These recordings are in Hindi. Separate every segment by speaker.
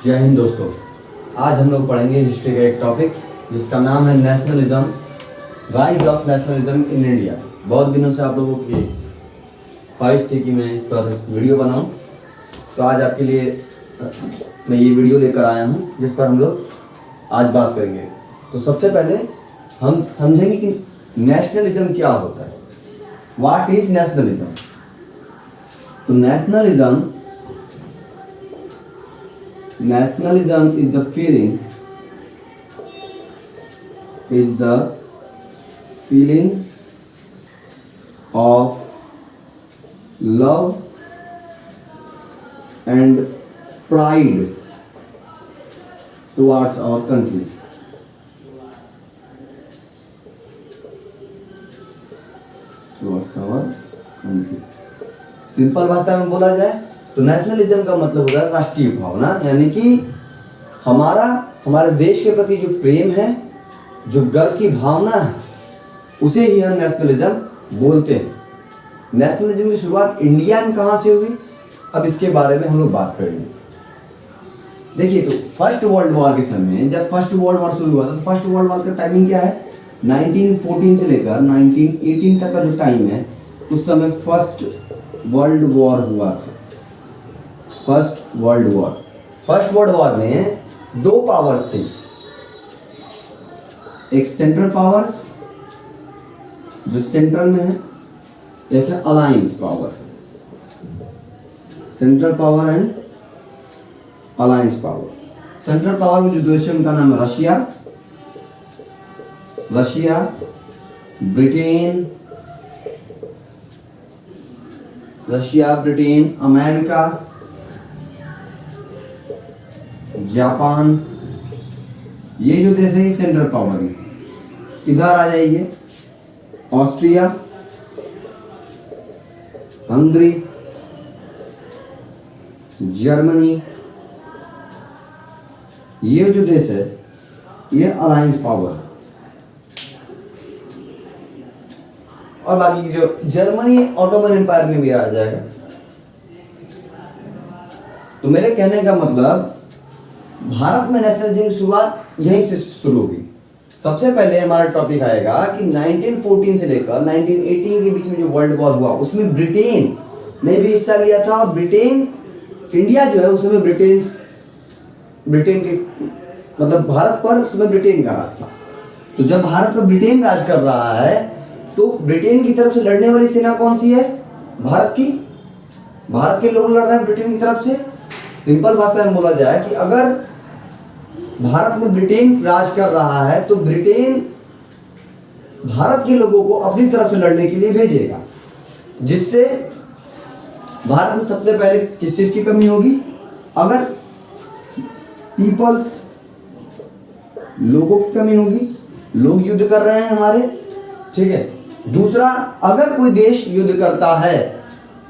Speaker 1: जय हिंद दोस्तों। आज हम लोग पढ़ेंगे हिस्ट्री का एक टॉपिक जिसका नाम है nationalism, rise of nationalism in India. बहुत दिनों से आप लोगों की ख्वाहिश थी कि मैं इस पर वीडियो बनाऊं, तो आज आपके लिए मैं ये वीडियो लेकर आया हूं जिस पर हम लोग आज बात करेंगे। तो सबसे पहले हम समझेंगे कि नेशनलिज्म क्या होता है, व्हाट इज नेशनलिज्म। तो nationalism is the feeling of love and pride towards our country. Simple भाषा में बोला जाए तो नेशनलिज्म का मतलब होगा राष्ट्रीय भावना, यानी कि हमारे देश के प्रति जो प्रेम है, जो गर्व की भावना है, उसे ही हम नेशनलिज्म बोलते हैं। नेशनलिज्म की शुरुआत इंडिया में कहाँ से हुई, अब इसके बारे में हम लोग बात करेंगे। देखिए, तो फर्स्ट वर्ल्ड वॉर के समय जब फर्स्ट वर्ल्ड वॉर शुरू हुआ था, तो फर्स्ट वर्ल्ड वॉर का टाइमिंग क्या है, 1914 से लेकर 1918 तक का जो टाइम है, उस समय फर्स्ट वर्ल्ड वॉर हुआ था। फर्स्ट वर्ल्ड वॉर में दो पावर्स थे, एक सेंट्रल पावर्स जो सेंट्रल में है, एक है alliance power. Central power and alliance power. Central power में जो देश है उनका नाम है रशिया, ब्रिटेन, अमेरिका, जापान। ये जो देश है ये सेंट्रल पावर में। इधर आ जाइए, ऑस्ट्रिया, हंगरी, जर्मनी, ये जो देश है ये अलायंस पावर। और बाकी जो जर्मनी ऑटोमन एम्पायर में भी आ जाएगा। तो मेरे कहने का मतलब, भारत में नेशनलिज्म की शुरुआत यहीं से शुरू हुई। सबसे पहले हमारा टॉपिक आएगा कि 1914 से लेकर 1918 के बीच में जो वर्ल्ड वॉर हुआ, उसमें ब्रिटेन ने भी हिस्सा लिया था। और इंडिया जो है उसमें ब्रिटेन के मतलब भारत पर उसमें ब्रिटेन का राज था। तो जब भारत पर ब्रिटेन राज कर रहा है, तो ब्रिटेन की तरफ से लड़ने वाली सेना कौन सी है, भारत के लोग लड़ रहे हैं ब्रिटेन की तरफ से। सिंपल भाषा में बोला जाए कि अगर भारत में ब्रिटेन राज कर रहा है, तो ब्रिटेन भारत के लोगों को अपनी तरफ से लड़ने के लिए भेजेगा, जिससे भारत में सबसे पहले किस चीज की कमी होगी, अगर पीपल्स, लोगों की कमी होगी, लोग युद्ध कर रहे हैं हमारे, ठीक है। दूसरा, अगर कोई देश युद्ध करता है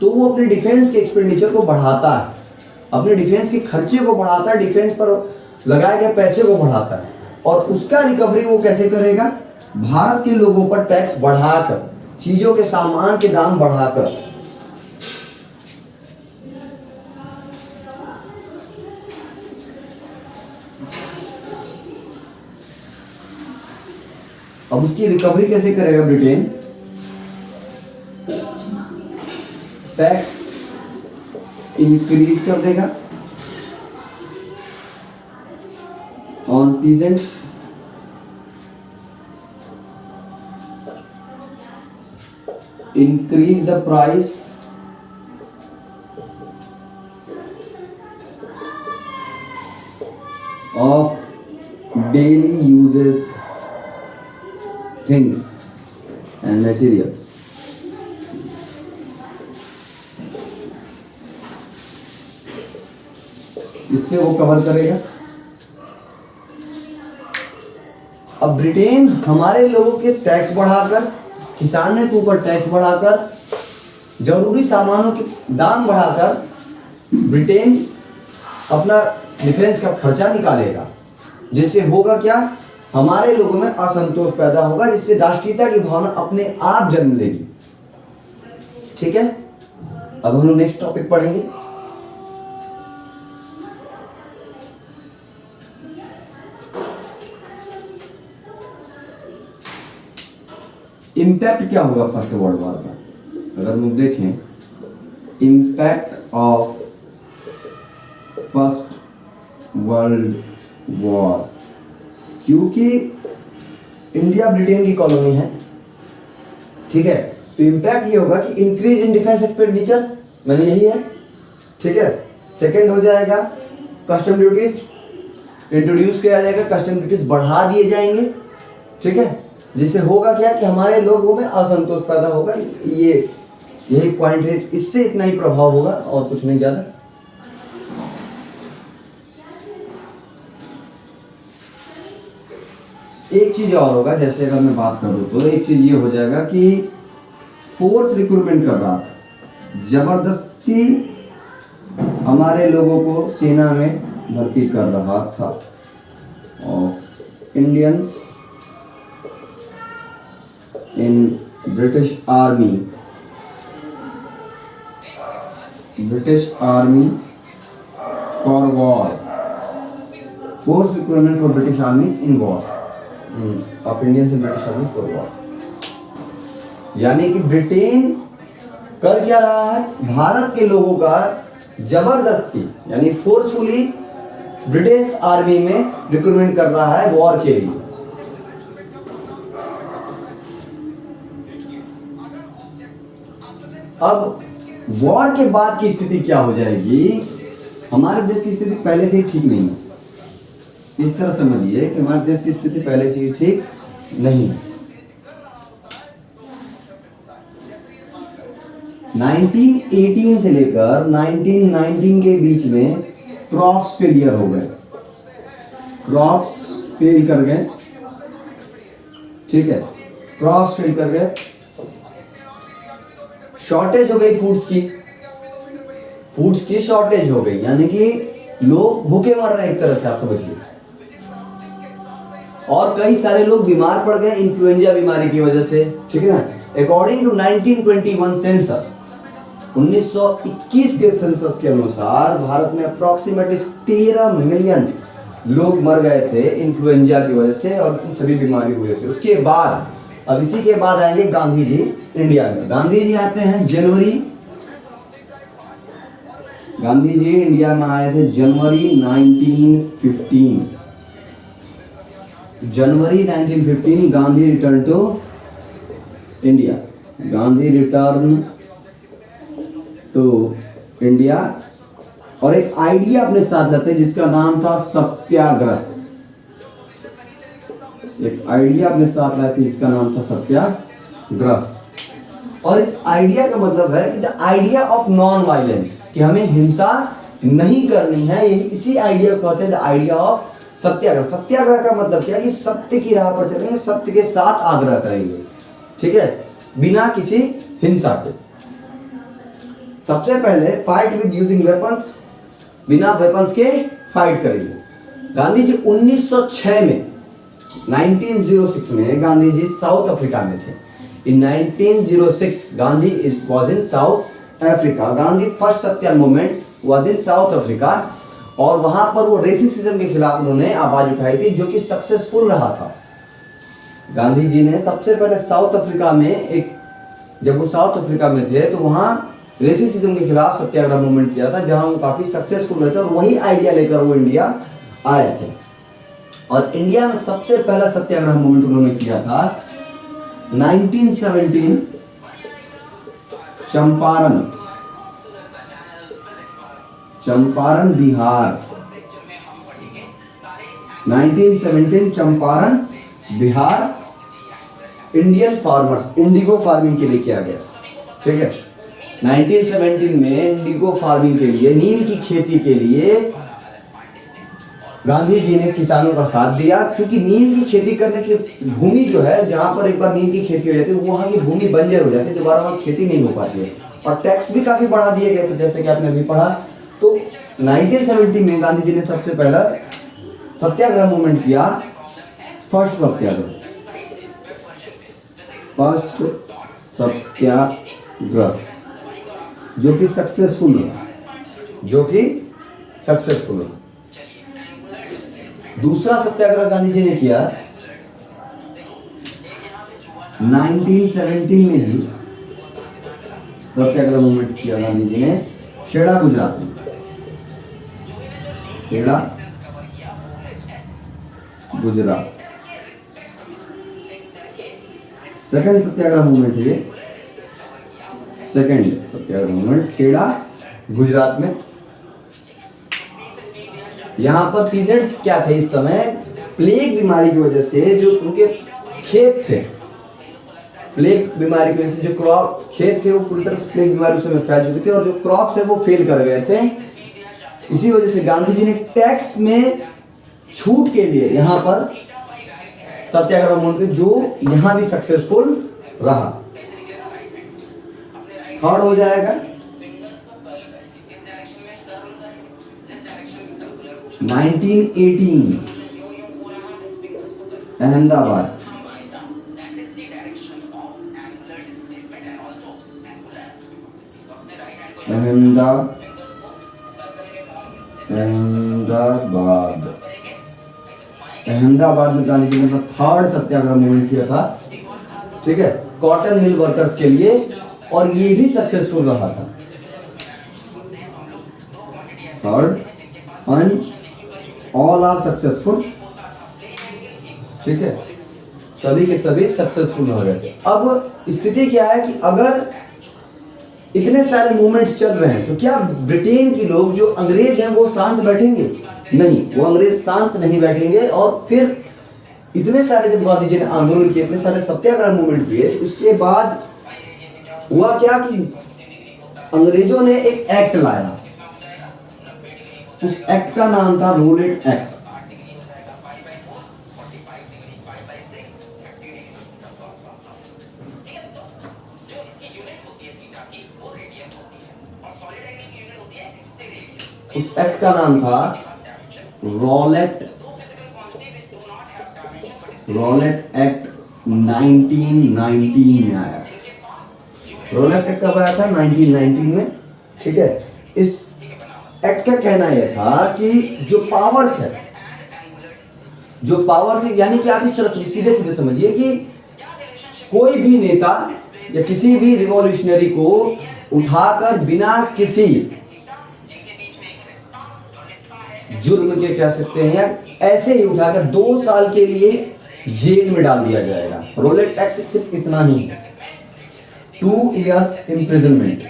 Speaker 1: तो वो अपने डिफेंस के एक्सपेंडिचर को बढ़ाता है, अपने डिफेंस के खर्चे को बढ़ाता है, डिफेंस पर लगाए गए पैसे को बढ़ाता है। और उसका रिकवरी वो कैसे करेगा, भारत के लोगों पर टैक्स बढ़ाकर, चीजों के सामान के दाम बढ़ाकर। अब उसकी रिकवरी कैसे करेगा ब्रिटेन, टैक्स इंक्रीज कर देगा on peasants, increase the price of daily uses things and materials। इससे वो कवर करेगा। अब ब्रिटेन हमारे लोगों के टैक्स बढ़ाकर, किसानों के ऊपर टैक्स बढ़ाकर, जरूरी सामानों के दाम बढ़ाकर ब्रिटेन अपना डिफेंस का खर्चा निकालेगा, जिससे होगा क्या, हमारे लोगों में असंतोष पैदा होगा, जिससे राष्ट्रीयता की भावना अपने आप जन्म लेगी। ठीक है, अब हम लोग नेक्स्ट टॉपिक पढ़ेंगे। इम्पैक्ट क्या होगा फर्स्ट वर्ल्ड वॉर का? अगर हम लोग देखें impact of first world war, क्योंकि इंडिया ब्रिटेन की कॉलोनी है, ठीक है, तो इम्पैक्ट ये होगा कि इंक्रीज इन डिफेंस एक्सपेंडिचर, मैंने यही है, ठीक है। सेकंड हो जाएगा कस्टम ड्यूटीज इंट्रोड्यूस किया जाएगा, कस्टम ड्यूटीज बढ़ा दिए जाएंगे, ठीक है, जिससे होगा क्या कि हमारे लोगों में असंतोष पैदा होगा। ये यही पॉइंट है, इससे इतना ही प्रभाव होगा और कुछ नहीं ज्यादा। एक चीज और होगा, जैसे अगर मैं बात करूं तो एक चीज ये हो जाएगा कि फोर्स रिक्रूटमेंट कर रहा था, जबरदस्ती हमारे लोगों को सेना में भर्ती कर रहा था, of Indians in British army for war, force recruitment for British army in war, of Indians in British army for war. यानी कि ब्रिटेन कर क्या रहा है, भारत के लोगों का जबरदस्ती यानी फोर्सफुली ब्रिटिश आर्मी में रिक्रूटमेंट कर रहा है वॉर के लिए। अब वॉर के बाद की स्थिति क्या हो जाएगी, हमारे देश की स्थिति पहले से ही ठीक नहीं है। इस तरह समझिए कि हमारे देश की स्थिति पहले से ही ठीक नहीं है। 1918 से लेकर 1919 के बीच में क्रॉप्स फेलियर हो गए, क्रॉप्स फेल कर गए, ठीक है, क्रॉप्स फेल कर गए, शॉर्टेज हो गई फूड्स की शॉर्टेज हो गई, यानी कि लोग भूखे मर रहे हैं एक तरह से, आप समझिए। और कई सारे लोग बीमार पड़ गए इन्फ्लुएंजा बीमारी की वजह से, ठीक है ना। अकॉर्डिंग टू 1921 सेंसस, 1921 के सेंसस के अनुसार भारत में अप्रोक्सीमेटली 13 मिलियन लोग मर गए थे इन्फ्लुएंजा की वजह से और सभी बीमारी की वजह से। उसके बाद, अब इसी के बाद आएंगे गांधी जी इंडिया में। गांधी जी आते हैं जनवरी, गांधी जी इंडिया में आए थे जनवरी 1915, जनवरी 1915 Gandhi return to India, Gandhi return to India, और एक आइडिया अपने साथ लाते हैं जिसका नाम था सत्याग्रह। एक आइडिया अपने साथ लाए थे जिसका नाम था सत्याग्रह। और इस आइडिया का मतलब है कि the idea of non violence, कि हमें हिंसा नहीं करनी है, यही इसी आइडिया को कहते हैं द आइडिया ऑफ सत्याग्रह। सत्याग्रह का मतलब क्या है कि सत्य की राह पर चलेंगे, सत्य के साथ आग्रह करेंगे, ठीक है, बिना किसी हिंसा के। सबसे पहले फाइट विद यूजिंग वेपन्स, बिना वेपन्स के फाइट करेंगे। गांधी जी 1906 में 1906 में गांधी जी साउथ अफ्रीका में थे। इन 1906 Gandhi was in south Africa. Gandhi first Satyagraha movement was in south Africa, और वहां पर वो रेसिज्म के खिलाफ उन्होंने आवाज उठाई थी, जो कि सक्सेसफुल रहा था। गांधी जी ने सबसे पहले साउथ अफ्रीका में एक, जब वो साउथ अफ्रीका में थे तो वहां रेसिज्म के खिलाफ सत्याग्रह मूवमेंट किया था, जहां वो काफी सक्सेसफुल रहे थे, और वही आइडिया लेकर वो इंडिया आए थे। और इंडिया में सबसे पहला सत्याग्रह मूवमेंट उन्होंने किया था 1917 Champaran Bihar, 1917 Champaran Bihar, Indian farmers, Indigo farming के लिए किया गया, ठीक है। 1917 में इंडिगो फार्मिंग के लिए, नील की खेती के लिए गांधी जी ने किसानों का साथ दिया, क्योंकि नील की खेती करने से भूमि जो है, जहां पर एक बार नील की खेती हो जाती है वहां की भूमि बंजर हो जाती है, दोबारा वहां खेती नहीं हो पाती है, और टैक्स भी काफी बढ़ा दिए गए थे, जैसे कि आपने अभी पढ़ा। तो 1917 में गांधी जी ने सबसे पहला सत्याग्रह मूवमेंट किया, फर्स्ट सत्याग्रह, जो कि सक्सेसफुल रहा, दूसरा सत्याग्रह गांधी जी ने किया 1917 में ही सत्याग्रह मूवमेंट किया गांधी जी ने खेड़ा गुजरात में। खेड़ा गुजरात सेकंड सत्याग्रह मूवमेंट है ये, सेकंड सत्याग्रह मूवमेंट खेड़ा गुजरात में। यहां पर पीसेंट्स क्या थे इस समय, प्लेग बीमारी की वजह से जो उनके खेत थे, प्लेग बीमारी की वजह से जो क्रॉप खेत थे वो पूरी तरह से प्लेग बीमारी उसमें फैल चुके थे और जो क्रॉप्स है वो फेल कर गए थे। इसी वजह से गांधी जी ने टैक्स में छूट के लिए यहां पर सत्याग्रह मूवमेंट जो यहां भी सक्सेसफुल रहा। थर्ड हो जाएगा 1918 अहमदाबाद। अहमदाबाद में गांधी जी ने अपना थर्ड सत्याग्रह मूवमेंट किया था, ठीक है, कॉटन मिल वर्कर्स के लिए, और ये भी सक्सेसफुल रहा था। Third and all are successful, ठीक है, सभी के सभी सक्सेसफुल हो गए थे। अब स्थिति क्या है कि अगर इतने सारे मूवमेंट्स चल रहे हैं तो क्या ब्रिटेन के लोग जो अंग्रेज हैं वो शांत बैठेंगे? नहीं, वो अंग्रेज शांत नहीं बैठेंगे। और फिर इतने सारे जब गांधी जी ने आंदोलन किए, इतने सारे सत्याग्रह मूवमेंट किए, उसके बाद हुआ क्या कि अंग्रेजों ने एक एक्ट लाया। उस एक्ट का नाम था रोलेट एक्ट। उस एक्ट का नाम था रॉलेट एक्ट 1919 में आया। रॉलेट एक्ट कब आया था? 1919 में, ठीक है। इस एक्ट का कहना यह था कि जो पावर्स है यानी कि आप इस तरह से सीधे सीधे समझिए कि कोई भी नेता या किसी भी रिवॉल्यूशनरी को उठाकर बिना किसी जुर्म के कह सकते हैं, या ऐसे ही उठाकर 2 साल के लिए जेल में डाल दिया जाएगा। रोलेट एक्ट सिर्फ इतना ही, 2 years इम्प्रिजनमेंट।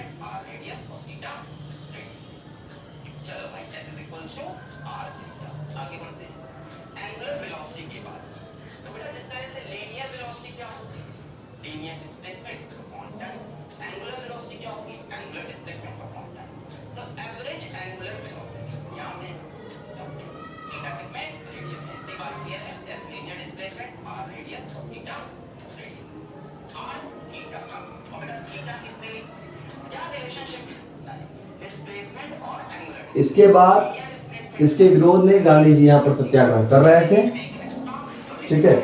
Speaker 1: इसके बाद इसके विरोध में गांधी जी यहाँ पर सत्याग्रह कर रहे थे, ठीक है।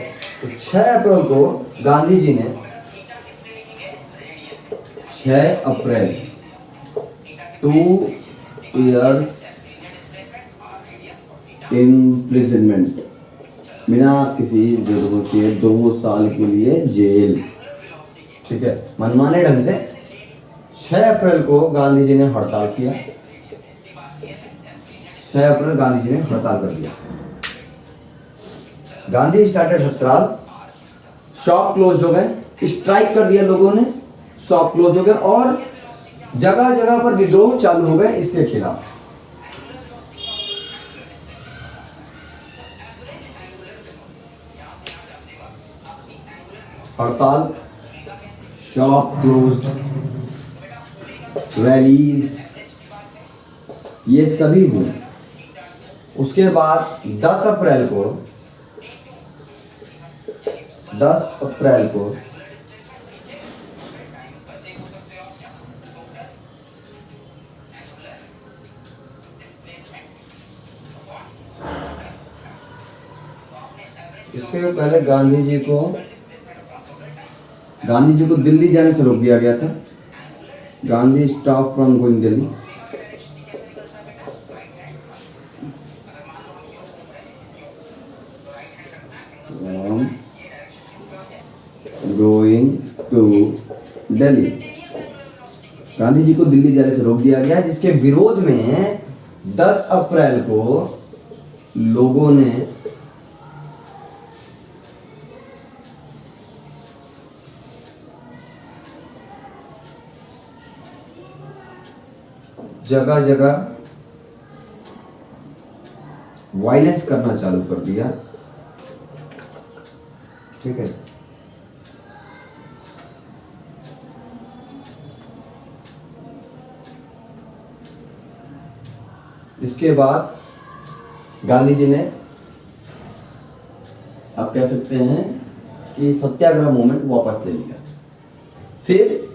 Speaker 1: तो 6 अप्रैल को गांधी जी ने 6 अप्रैल 2 years इम्प्रिजनमेंट, बिना किसी जुर्म के 2 साल के लिए जेल, ठीक है। मनमाने ढंग से 6 अप्रैल को गांधी जी ने हड़ताल किया। 6 अप्रैल गांधी जी ने हड़ताल कर दिया। गांधी स्टार्टेड हड़ताल, शॉप क्लोज हो गए, स्ट्राइक कर दिया लोगों ने, शॉप क्लोज हो गए और जगह जगह पर विद्रोह चालू हो गए इसके खिलाफ। हड़ताल, शॉप क्लोज्ड, रैलीज, ये सभी हुए। उसके बाद 10 अप्रैल को इससे पहले गांधी जी को दिल्ली जाने से रोक दिया गया था। Gandhi stop from going Delhi. Going to Delhi. Gandhi ji को दिल्ली जाने से रोक दिया गया, जिसके विरोध में 10 अप्रैल को लोगों ने जगह जगह वायलेंस करना चालू कर दिया। ठीक है, इसके बाद गांधी जी ने, आप कह सकते हैं कि सत्याग्रह मूवमेंट वापस ले लिया। फिर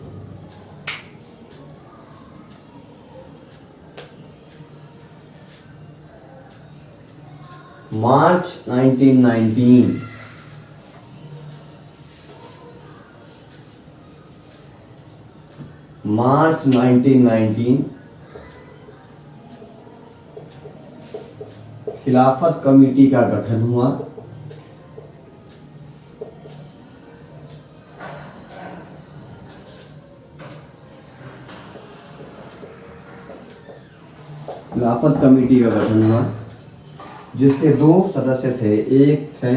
Speaker 1: मार्च 1919 मार्च 1919 खिलाफत कमेटी का गठन हुआ। खिलाफत कमेटी का गठन हुआ, जिसके 2 सदस्य थे। एक थे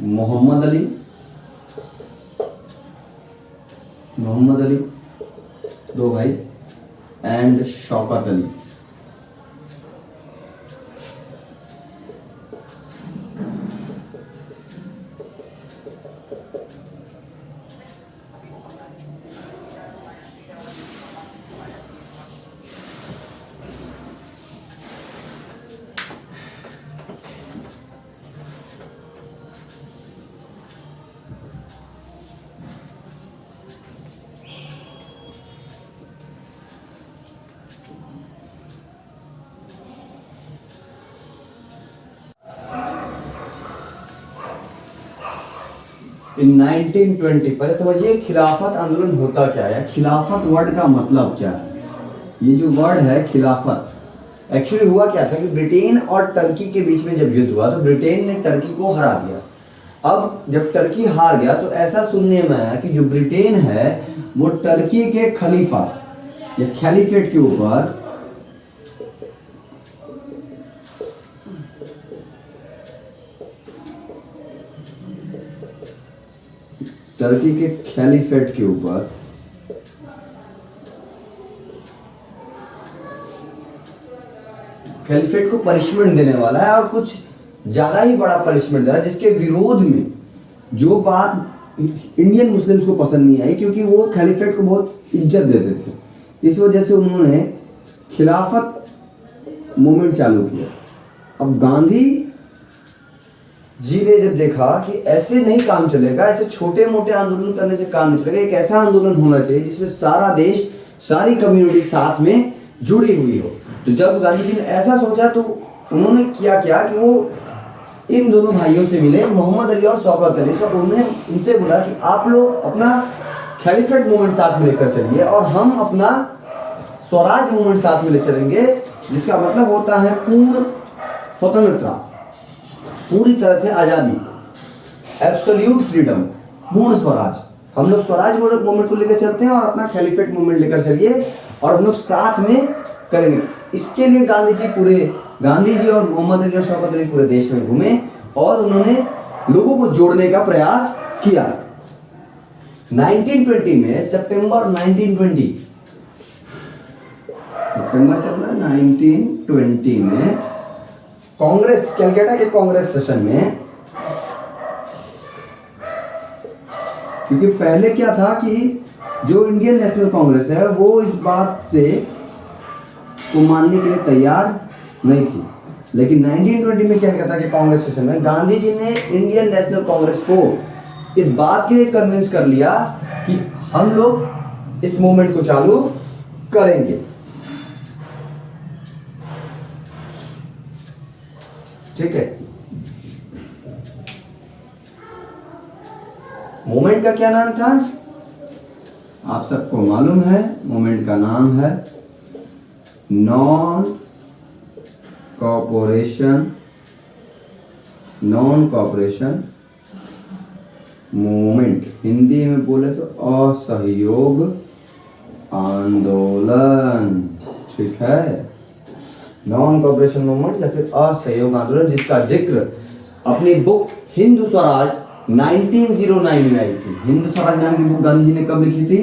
Speaker 1: मोहम्मद अली, दो भाई, एंड शौकत अली। इन 1920, पहले समझिए खिलाफत आंदोलन होता क्या है, खिलाफत वर्ड का मतलब क्या है। ये जो वर्ड है खिलाफत, एक्चुअली हुआ क्या था कि ब्रिटेन और टर्की के बीच में जब युद्ध हुआ तो ब्रिटेन ने टर्की को हरा दिया। अब जब टर्की हार गया तो ऐसा सुनने में आया कि जो ब्रिटेन है वो टर्की के खलीफा या खलीफेट के ऊपर खलीफेट को पनिशमेंट देने वाला है, और कुछ ज्यादा ही बड़ा पनिशमेंट दे रहा है, जिसके विरोध में जो बात इंडियन मुस्लिम्स को पसंद नहीं आई, क्योंकि वो खलीफेट को बहुत इज्जत देते थे। इस वजह से उन्होंने खिलाफत मूवमेंट चालू किया। अब गांधी जी ने जब देखा कि ऐसे नहीं काम चलेगा, ऐसे छोटे मोटे आंदोलन करने से काम नहीं चलेगा, एक ऐसा आंदोलन होना चाहिए जिसमें सारा देश, सारी कम्युनिटी साथ में जुड़ी हुई हो। तो जब गांधी जी ने ऐसा सोचा तो उन्होंने किया क्या कि वो इन दोनों भाइयों से मिले, मोहम्मद अली और शौकत अली से। उन्होंने उनसे बोला कि आप लोग अपना खलीफेट मूवमेंट साथ में लेकर चलिए और हम अपना स्वराज मूवमेंट साथ में ले चलेंगे, जिसका मतलब होता है पूर्ण स्वतंत्रता, पूरी तरह से आजादी, एब्सोल्यूट फ्रीडम, पूर्ण स्वराज। हम लोग स्वराज मूवमेंट को लेकर चलते हैं और अपना खलीफेट मूवमेंट लेकर चलिए और हम लोग साथ में करेंगे। इसके लिए गांधी जी और मोहम्मद अली और शौकत अली पूरे देश में घूमे और उन्होंने लोगों को जोड़ने का प्रयास किया। 1920 में सितंबर 1920 में कांग्रेस, कलकत्ता के कांग्रेस सेशन में, क्योंकि पहले क्या था कि जो इंडियन नेशनल कांग्रेस है वो इस बात से को मानने के लिए तैयार नहीं थी, लेकिन 1920 में क्या कहता कि कांग्रेस सेशन में गांधी जी ने इंडियन नेशनल कांग्रेस को इस बात के लिए कन्विंस कर लिया कि हम लोग इस मूवमेंट को चालू करेंगे। ठीक है, मूवमेंट का क्या नाम था आप सबको मालूम है। मूवमेंट का नाम है नॉन मूवमेंट, हिंदी में बोले तो असहयोग आंदोलन, ठीक है, नॉन कोऑपरेशन मूवमेंट या फिर असहयोग आंदोलन, जिसका जिक्र अपनी बुक हिंदू स्वराज 1909 में आई थी। हिंदू स्वराज नाम की बुक गांधी जी ने कब लिखी थी?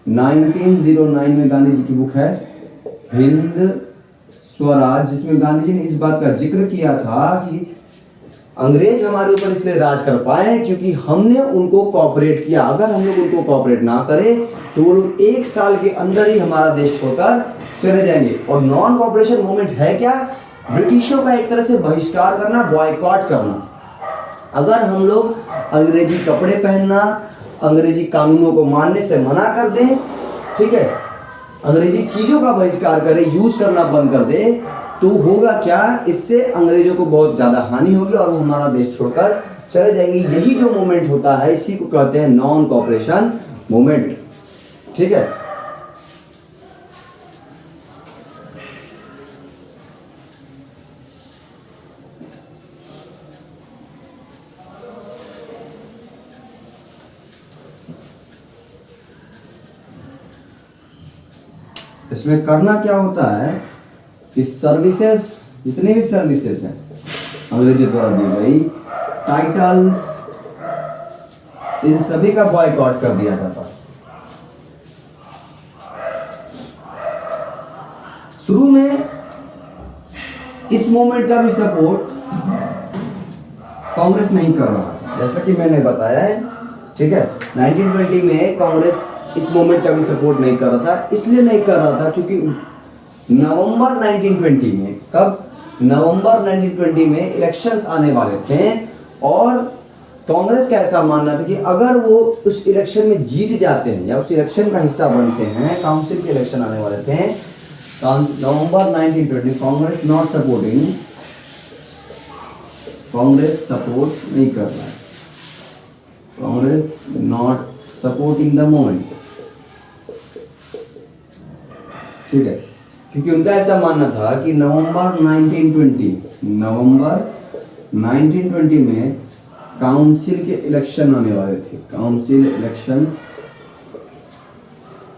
Speaker 1: 1909 में गांधी जी की बुक है हिंद स्वराज, जिसमें गांधी जी ने इस बात का जिक्र किया था कि अंग्रेज हमारे ऊपर इसलिए राज कर पाए क्योंकि हमने उनको कोऑपरेट किया। अगर हम लोग उनको कोऑपरेट ना करें तो वो लोग 1 साल के अंदर ही हमारा देश छोड़कर चले जाएंगे। और नॉन कोऑपरेशन मूवमेंट है क्या? ब्रिटिशों का एक तरह से बहिष्कार करना, बॉयकॉट करना। अगर हम लोग अंग्रेजी कपड़े पहनना, अंग्रेजी कानूनों को मानने से मना कर दें, ठीक है, अंग्रेजी चीजों का बहिष्कार करें, यूज करना बंद कर दे, तो होगा क्या? इससे अंग्रेजों को बहुत ज्यादा हानि होगी और वो हमारा देश छोड़कर चले जाएंगे। यही जो मूवमेंट होता है इसी को कहते हैं नॉन कोऑपरेशन मूवमेंट, ठीक है। इसमें करना क्या होता है कि सर्विसेज, जितनी भी सर्विसेज हैं अंग्रेजों द्वारा दी गई, टाइटल्स, इन सभी का बॉयकॉट कर दिया जाता है। शुरू में इस मूवमेंट का भी सपोर्ट कांग्रेस नहीं कर रहा था, जैसा कि मैंने बताया है, ठीक है। 1920 में कांग्रेस इस मूवमेंट का भी सपोर्ट नहीं कर रहा था। इसलिए नहीं कर रहा था क्योंकि नवंबर 1920 में, कब? नवंबर 1920 में इलेक्शंस आने वाले थे और कांग्रेस का ऐसा मानना था कि अगर वो उस इलेक्शन में जीत जाते हैं या उस इलेक्शन का हिस्सा बनते हैं, काउंसिल के इलेक्शन आने वाले थे नवंबर 1920, Congress not supporting, Congress support नहीं कर रहा है, Congress not supporting the movement, ठीक है, क्योंकि उनका ऐसा मानना था कि नवंबर 1920 में काउंसिल के इलेक्शन आने वाले थे, काउंसिल इलेक्शंस,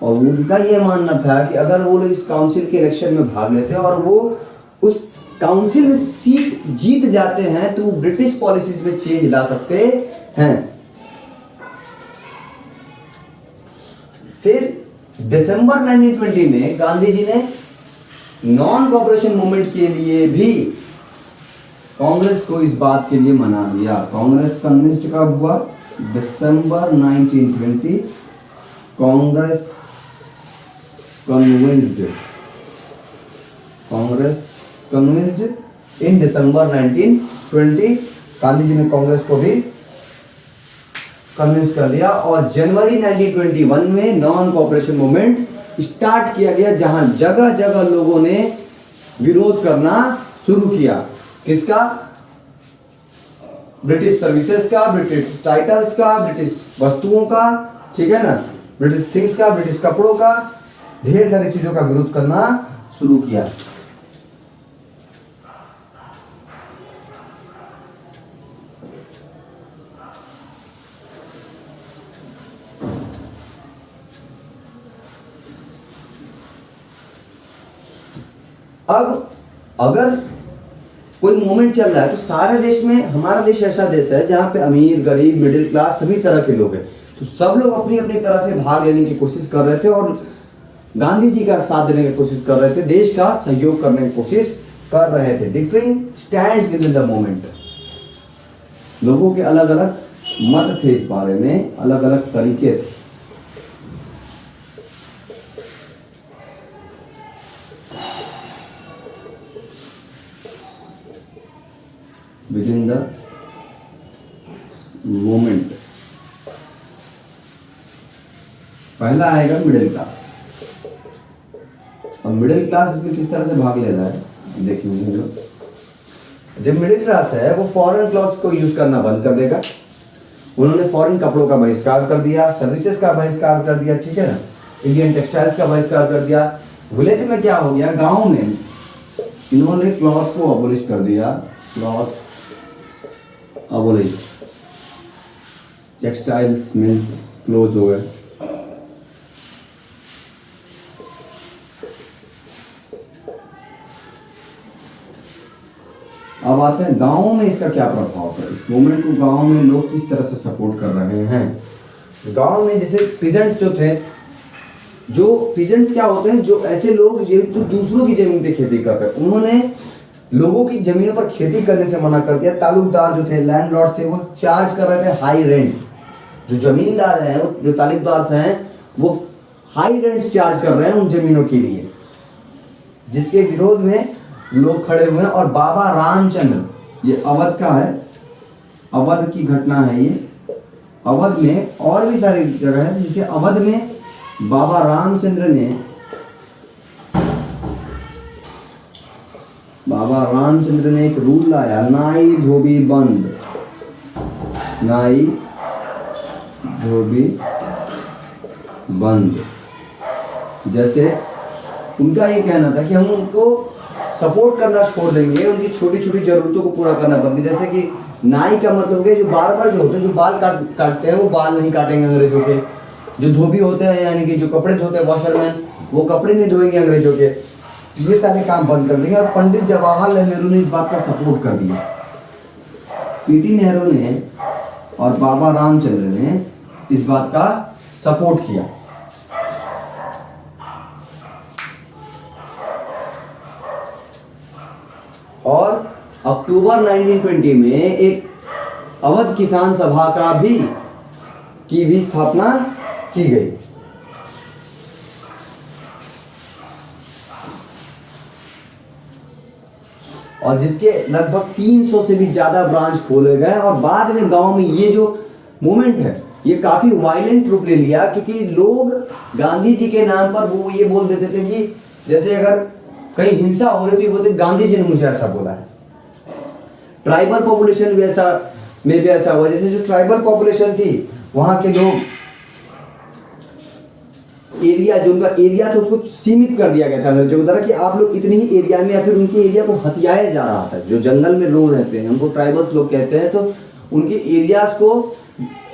Speaker 1: और उनका यह मानना था कि अगर वो लोग इस काउंसिल के इलेक्शन में भाग लेते हैं और वो उस काउंसिल में सीट जीत जाते हैं तो ब्रिटिश पॉलिसीज में चेंज ला सकते हैं। फिर दिसंबर 1920 में गांधी जी ने नॉन कोऑपरेशन मूवमेंट के लिए भी कांग्रेस को इस बात के लिए मना लिया। कांग्रेस कन्विंस्ड कब हुआ? दिसंबर 1920, कांग्रेस कन्विंस्ड इन दिसंबर 1920, गांधी जी ने कांग्रेस को भी कन्विंस कर दिया और जनवरी 1921 में नॉन कोऑपरेशन मूवमेंट स्टार्ट किया गया, जहां जगह जगह लोगों ने विरोध करना शुरू किया। किसका? ब्रिटिश सर्विसेज का, ब्रिटिश टाइटल्स का, ब्रिटिश वस्तुओं का, ठीक है ना, ब्रिटिश थिंग्स का, ब्रिटिश कपड़ों का, ढेर सारी चीजों का विरोध करना शुरू किया। अब अगर कोई मूवमेंट चल रहा है तो सारे देश में, हमारा देश ऐसा देश है जहाँ पे अमीर, गरीब, मिडिल क्लास सभी तरह के लोग हैं, तो सब लोग अपनी अपनी तरह से भाग लेने की कोशिश कर रहे थे और गांधी जी का साथ देने की कोशिश कर रहे थे, देश का सहयोग करने की कोशिश कर रहे थे। Differing stands with in the movement, लोगों के अलग अलग मत थे इस बारे में, अलग अलग तरीके थे। within the movement, पहला आएगा मिडिल क्लास। अब मिडिल क्लास इसमें किस तरह से भाग ले रहा है देखिए। जब मिडिल क्लास है वो फॉरेन क्लॉथ्स को यूज करना बंद कर देगा, उन्होंने फॉरेन कपड़ों का बहिष्कार कर दिया, सर्विसेज का बहिष्कार कर दिया, ठीक है ना, इंडियन टेक्सटाइल्स का बहिष्कार कर दिया। विलेज में क्या हो गया, गांव में इन्होंने क्लॉथ को अबोलिश कर दिया, cloth abolish, textiles mills close हो गए। अब आते हैं गाँव में इसका क्या प्रभाव है, इस मूवमेंट को गाँव में लोग किस तरह से सपोर्ट कर रहे हैं। गाँव में जैसे पीजेंट जो थे, जो पीजेंट्स क्या होते हैं, जो ऐसे लोग जो दूसरों की जमीन पे खेती कर रहे हैं, उन्होंने लोगों की जमीनों पर खेती करने से मना कर दिया। तालुकदार जो थे, लैंडलॉर्ड थे, वो चार्ज कर रहे थे हाई रेंट्स। जो जमींदार हैं, जो तालुकदार हैं, वो हाई रेंट्स चार्ज कर रहे हैं उन जमीनों के लिए, जिसके विरोध में लोग खड़े हुए हैं। और बाबा रामचंद्र, ये अवध का है, अवध की घटना है ये। अवध में और भी सारी जगह है, जैसे अवध में बाबा रामचंद्र ने एक रूल लाया, नाई धोबी बंद, नाई धोबी बंद। जैसे उनका ये कहना था कि हम उनको सपोर्ट करना छोड़ देंगे, उनकी छोटी छोटी जरूरतों को पूरा करना बंद। जैसे कि नाई का मतलब है जो बार्बर जो होते हैं, जो बाल काटते हैं, वो बाल नहीं काटेंगे अंग्रेजों के। जो धोबी होते हैं, यानी कि जो कपड़े धोते हैं, वॉशरमैन, वो कपड़े नहीं धोएंगे अंग्रेजों के। ये सारे काम बंद कर देंगे। और पंडित जवाहरलाल नेहरू ने इस बात का सपोर्ट कर दिया। पीटी नेहरू ने और बाबा रामचंद्र ने इस बात का सपोर्ट किया। और अक्टूबर 1920 में एक अवध किसान सभा की भी स्थापना की गई। और जिसके लगभग 300 से भी ज्यादा ब्रांच खोले गए। और बाद में गांव में ये जो मूवमेंट है, ये काफी वायलेंट रूप ले लिया, क्योंकि लोग गांधी जी के नाम पर वो ये बोल देते थे कि जैसे अगर कहीं हिंसा हो रही थी, बोलते गांधी जी ने मुझे ऐसा बोला है। ट्राइबल पॉपुलेशन भी ऐसा हुआ। जैसे जो ट्राइबल पॉपुलेशन थी, वहां के लोग एरिया, जो उनका एरिया था, उसको सीमित कर दिया गया था अंग्रेजों के द्वारा कि आप लोग इतने ही एरिया में, या फिर उनके एरिया को हथियाया जा रहा था। जो जंगल में लोग रहते हैं, उनको ट्राइबल्स लोग कहते हैं, तो उनके एरियाज को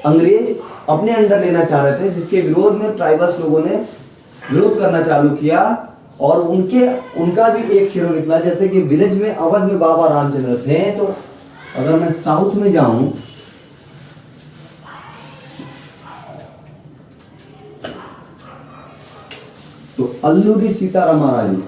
Speaker 1: अंग्रेज अपने अंडर लेना चाह रहे थे, जिसके विरोध में ट्राइबल्स लोगों ने विरोध करना चालू किया। और उनका भी एक हीरो निकला। जैसे कि विलेज में, अवध में बाबा रामचंद्र थे। तो अगर मैं साउथ में जाऊं, तो Alluri Sitaramaraju,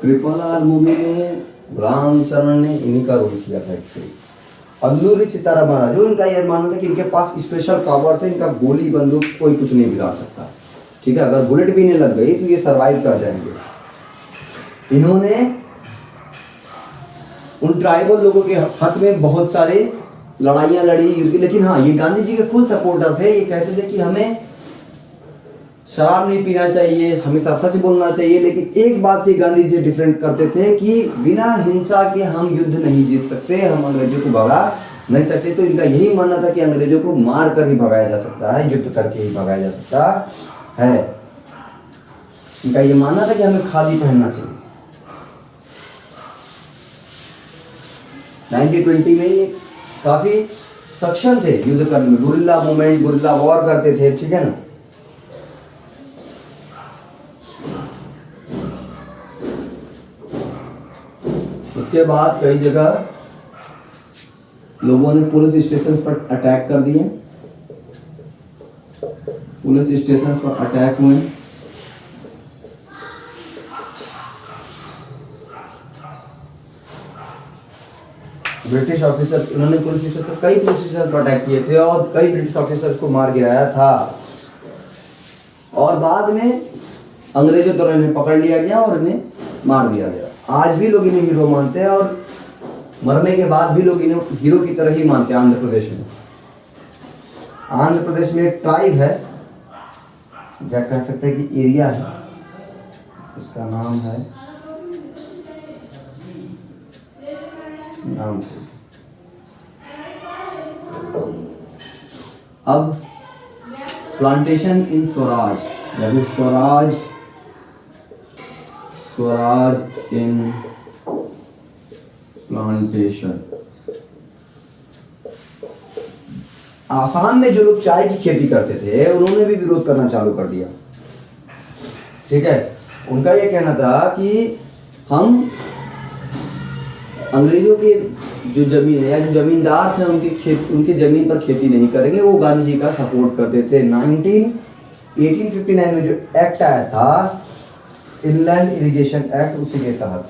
Speaker 1: triple R movie में रामचरण ने इन्हीं का रोल किया था। अल्लूरी सीतारामराजू, इनका यह मानना था कि इनके पास स्पेशल पावर्स है, इनका गोली बंदूक कोई कुछ नहीं बिगाड़ सकता। ठीक है, अगर बुलेट भी नहीं लग गई तो ये सरवाइव कर जाएंगे। इन्होंने उन ट्राइबल लोगों के हक में बहुत सारे लड़ाइयाँ लड़ी, युद्ध की। लेकिन हाँ, ये गांधी जी के फुल सपोर्टर थे। ये कहते थे कि हमें शराब नहीं पीना चाहिए, हमेशा सच बोलना चाहिए। लेकिन एक बात से गांधी जी डिफरेंट करते थे कि बिना हिंसा के हम युद्ध नहीं जीत सकते, हम अंग्रेजों को भगा नहीं सकते। तो इनका यही मानना था कि अंग्रेजों को मार कर ही भगाया जा सकता है, युद्ध करके ही भगाया जा सकता है। इनका ये मानना था कि हमें खादी पहनना चाहिए। 1920 में ये काफी सक्षम थे युद्ध करने में, गुरिल्ला मूवमेंट, गुरिल्ला वॉर करते थे। ठीक है ना। उसके बाद कई जगह लोगों ने पुलिस स्टेशन पर अटैक कर दिए, पुलिस स्टेशन पर अटैक हुए। ब्रिटिश ऑफिसर, उन्होंने कई पुलिस स्टेशन पर अटैक किए थे और कई ब्रिटिश ऑफिसर्स को मार गिराया था। और बाद में अंग्रेजों द्वारा इन्हें पकड़ लिया गया और इन्हें मार दिया गया। आज भी लोग इन्हें हीरो मानते हैं और मरने के बाद भी लोग इन्हें हीरो की तरह ही मानते हैं। आंध्र प्रदेश में, आंध्र प्रदेश में एक ट्राइब है, या कह सकते हैं कि एरिया है, उसका नाम है, नाम से अब प्लांटेशन इन स्वराज या फिर स्वराज इन प्लांटेशन। आसाम में जो लोग चाय की खेती करते थे उन्होंने भी विरोध करना चालू कर दिया। ठीक है, उनका यह कहना था कि हम अंग्रेजों के जो जमीन है या जो जमींदार थे उनके जमीन पर खेती नहीं करेंगे। वो गांधी जी का सपोर्ट करते थे। 1859 में जो एक्ट आया था इनलैंड इरिगेशन एक्ट, उसी के तहत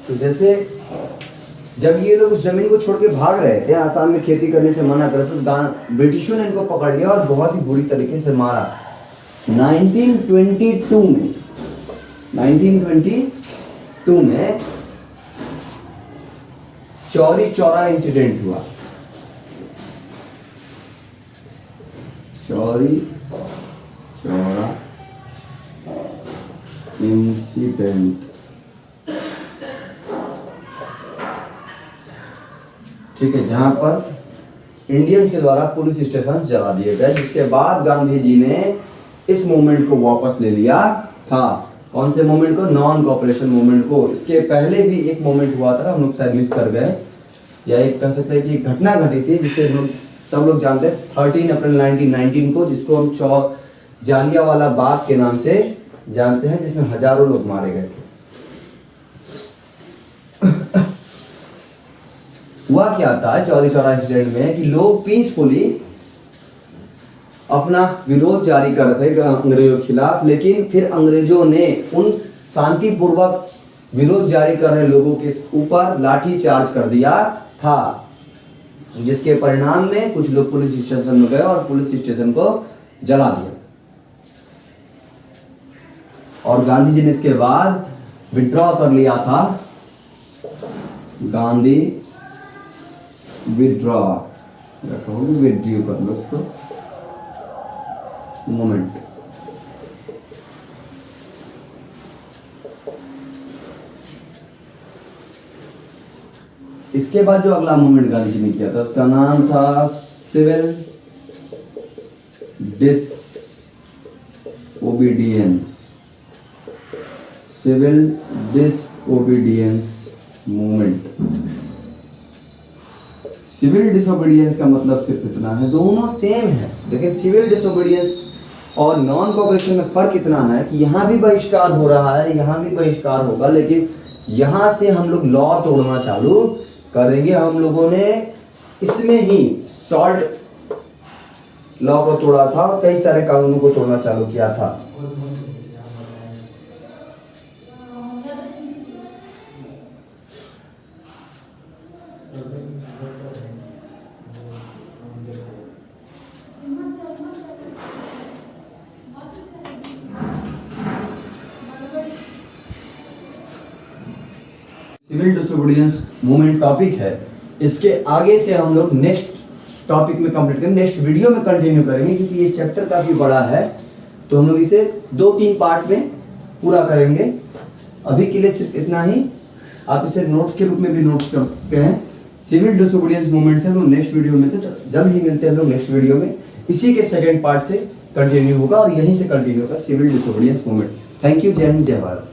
Speaker 1: तो जैसे जब ये लोग उस जमीन को छोड़ के भाग रहे थे, आसाम में खेती करने से मना कर, तो ब्रिटिशों ने इनको पकड़ लिया और बहुत ही बुरी तरीके से मारा। 1922 में चौरी चौरा इंसिडेंट हुआ। चौरी चौरा इंसिडेंट, ठीक है, जहां पर इंडियंस के द्वारा पुलिस स्टेशन जला दिए गए, जिसके बाद गांधी जी ने इस मूवमेंट को वापस ले लिया था। कौन से मूवमेंट को? नॉन कोऑपरेशन मूवमेंट को। इसके पहले भी एक मूवमेंट हुआ था, हम लोग शायद मिस कर गए, या एक कह सकते हैं कि घटना घटी थी जिसे हम सब लोग जानते हैं 13 अप्रैल 1919 को, जिसको हम जालियांवाला बाग के नाम से जानते हैं, जिसमें हजारों लोग मारे गए थे। हुआ क्या था चौरी चौरा इंसिडेंट में कि लोग पीसफुली अपना विरोध जारी कर रहे थे अंग्रेजों के खिलाफ, लेकिन फिर अंग्रेजों ने उन शांतिपूर्वक विरोध जारी कर रहे लोगों के ऊपर लाठी चार्ज कर दिया था, जिसके परिणाम में कुछ लोग पुलिस स्टेशन में गए और पुलिस स्टेशन को जला दिया। और गांधी जी ने इसके बाद विड्रॉ कर लिया था। गांधी विड्रॉ विड्रॉ कर लो उसको मोमेंट। इसके बाद जो अगला मूवमेंट गांधी जी ने किया था उसका नाम था civil disobedience. Civil disobedience movement. Civil disobedience का मतलब सिर्फ इतना है, दोनों सेम है, लेकिन सिविल डिसोबीडियंस और नॉन कोऑपरेशन में फर्क इतना है कि यहाँ भी बहिष्कार हो रहा है, यहाँ भी बहिष्कार होगा, लेकिन यहाँ से हम लोग लॉ तोड़ना चालू करेंगे। हम लोगों ने इसमें ही सॉल्ट लॉ को तोड़ा था और कई सारे कानूनों को तोड़ना चालू किया था। सिविल डिसोबीडियंस मूवमेंट टॉपिक है। इसके आगे से हम लोग नेक्स्ट टॉपिक में कंप्लीट करेंगे, नेक्स्ट वीडियो में कंटिन्यू करेंगे, क्योंकि ये चैप्टर काफी बड़ा है, तो हम लोग इसे 2-3 पार्ट में पूरा करेंगे। अभी के लिए सिर्फ इतना ही। आप इसे नोट्स के रूप में भी नोट्स कर सकते हैं। सिविल डिसोबीडियंस मूवमेंट से हम लोग नेक्स्ट वीडियो में, तो जल्द ही मिलते हैं हम लोग नेक्स्ट वीडियो में। इसी के सेकेंड पार्ट से कंटिन्यू होगा और यहीं से कंटिन्यू होगा civil disobedience movement. Thank you. जय हिंद, जय भारत।